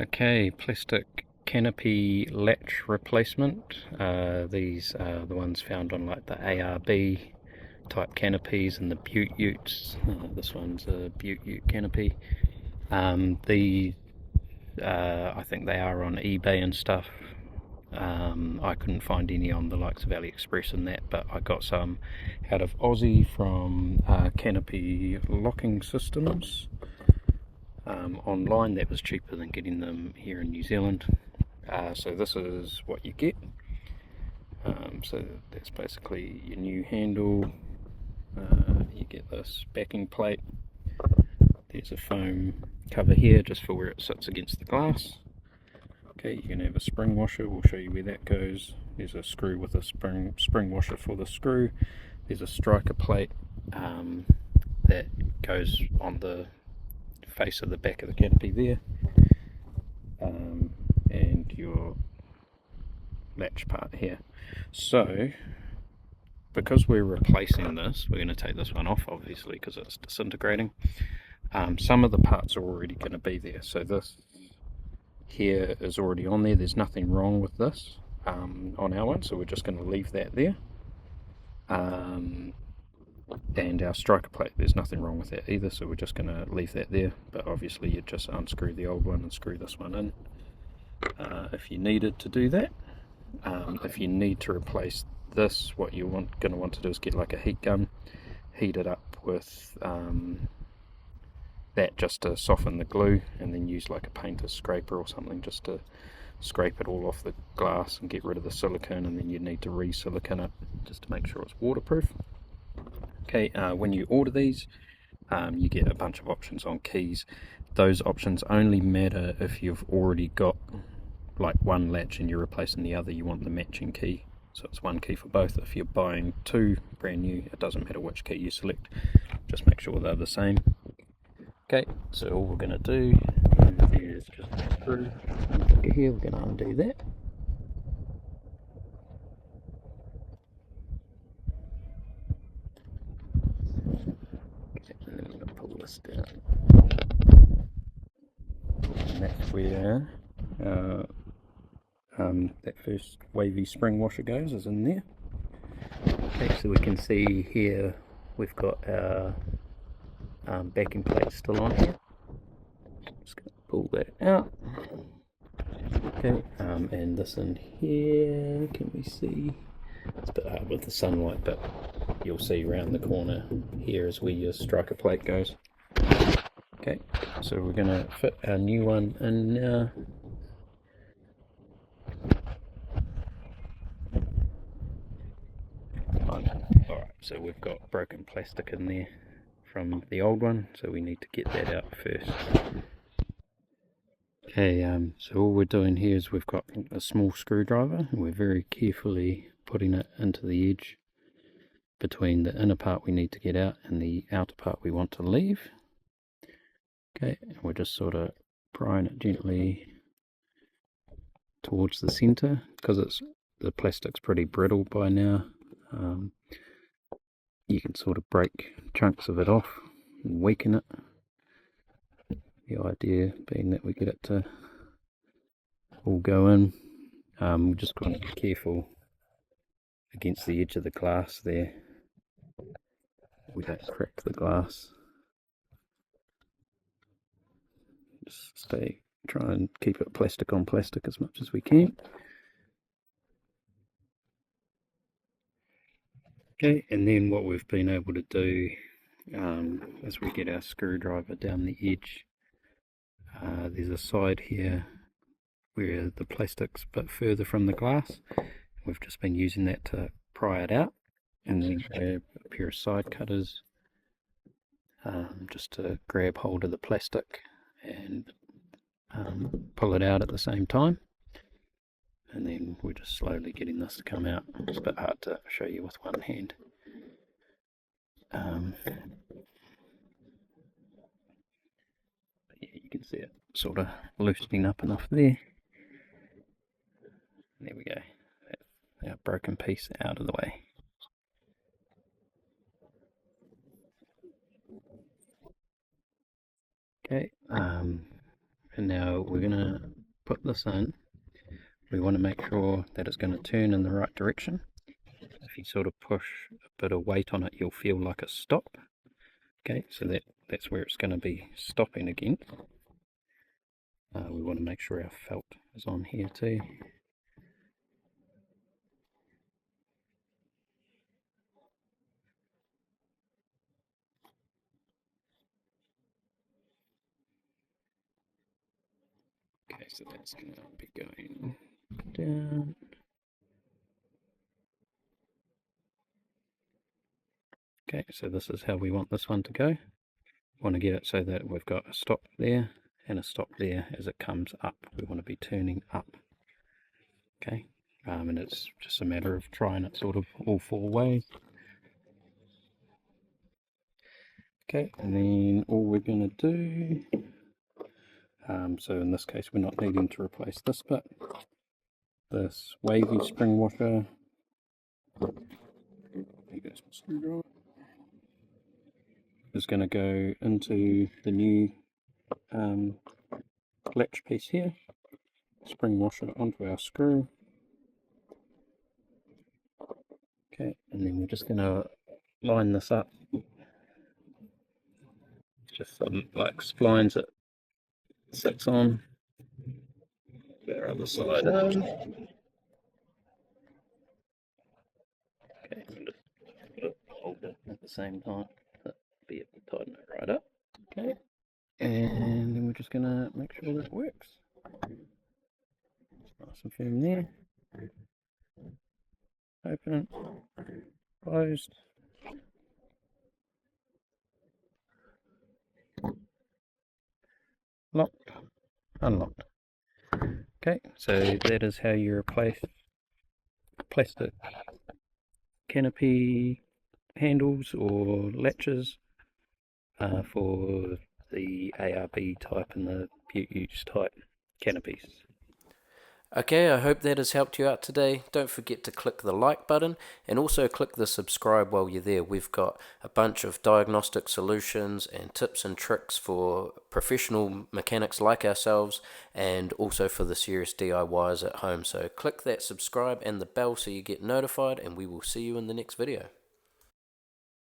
Okay, plastic canopy latch replacement. These are the ones found on like the ARB type canopies and the Beut Utes. This one's a Beut Ute canopy. I think they are on eBay and stuff. I couldn't find any on the likes of AliExpress and that, but I got some out of Aussie from Canopy locking systems. Online. That was cheaper than getting them here in New Zealand. So this is what you get. So that's basically your new handle. You get this backing plate. There's a foam cover here just for where it sits against the glass. Okay, you can have a spring washer. We'll show you where that goes. There's a screw with a spring washer for the screw. There's a striker plate that goes on the face of the back of the canopy there, and your latch part here. So because we're replacing this, we're going to take this one off obviously because it's disintegrating. Some of the parts are already going to be there, so this here is already on there. There's nothing wrong with this on our one, so we're just going to leave that there. And our striker plate, there's nothing wrong with that either, so we're just going to leave that there. But obviously you just unscrew the old one and screw this one in if you needed to do that. If you need to replace this, what you're going to want to do is get like a heat gun, heat it up with that just to soften the glue, and then use like a painter's scraper or something just to scrape it all off the glass and get rid of the silicone, and then you need to re-silicone it just to make sure it's waterproof. Okay, when you order these, you get a bunch of options on keys. Those options only matter if you've already got like one latch and you're replacing the other. You want the matching key, so it's one key for both. If you're buying two brand new, it doesn't matter which key you select, just make sure they're the same. Okay, so all we're going to do is just screw here. We're going to undo that. Down. And that's where that first wavy spring washer goes, is in there. Okay, so we can see here we've got our backing plate still on here. Just going to pull that out. Okay, and this in here, can we see? It's a bit hard with the sunlight, but you'll see around the corner here is where your striker plate goes. Okay, so we're going to fit our new one in now. Alright, so we've got broken plastic in there from the old one, so we need to get that out first. Okay, so all we're doing here is we've got a small screwdriver, and we're very carefully putting it into the edge between the inner part we need to get out and the outer part we want to leave. Okay, and we're just sort of prying it gently towards the center because the plastic's pretty brittle by now. You can sort of break chunks of it off and weaken it. The idea being that we get it to all go in. We're just going to be careful against the edge of the glass there. We don't crack the glass. Just try and keep it plastic on plastic as much as we can. Okay, and then what we've been able to do as we get our screwdriver down the edge, there's a side here where the plastic's a bit further from the glass. We've just been using that to pry it out, and then grab a pair of side cutters just to grab hold of the plastic and pull it out at the same time. And then we're just slowly getting this to come out. It's a bit hard to show you with one hand. But yeah, you can see it sort of loosening up enough there. There we go. That's our broken piece out of the way. Okay, and now we're going to put this in. We want to make sure that it's going to turn in the right direction. If you sort of push a bit of weight on it, you'll feel like a stop. Okay, so that's where it's going to be stopping again. We want to make sure our felt is on here too. Okay, so that's going to be going down. Okay, so this is how we want this one to go. We want to get it so that we've got a stop there and a stop there as it comes up. We want to be turning up. Okay, and it's just a matter of trying it sort of all four ways. Okay, and then all we're going to do, so in this case we're not needing to replace this bit. This wavy spring washer, there goes my screwdriver, is going to go into the new latch piece here. Spring washer onto our screw. Okay, and then we're just going to line this up. Just some like splines it sits on. Our other side in. Okay, just hold it at the same time. Be able to tighten it right up. Okay, and then we're just going to make sure that it works. Nice and firm there. Open it. Closed. Locked. Unlocked. Okay, so that is how you replace plastic canopy handles or latches for the ARB type and the Beut Utes type canopies. Okay, I hope that has helped you out today. Don't forget to click the like button and also click the subscribe while you're there. We've got a bunch of diagnostic solutions and tips and tricks for professional mechanics like ourselves and also for the serious DIYers at home. So click that subscribe and the bell so you get notified, and we will see you in the next video.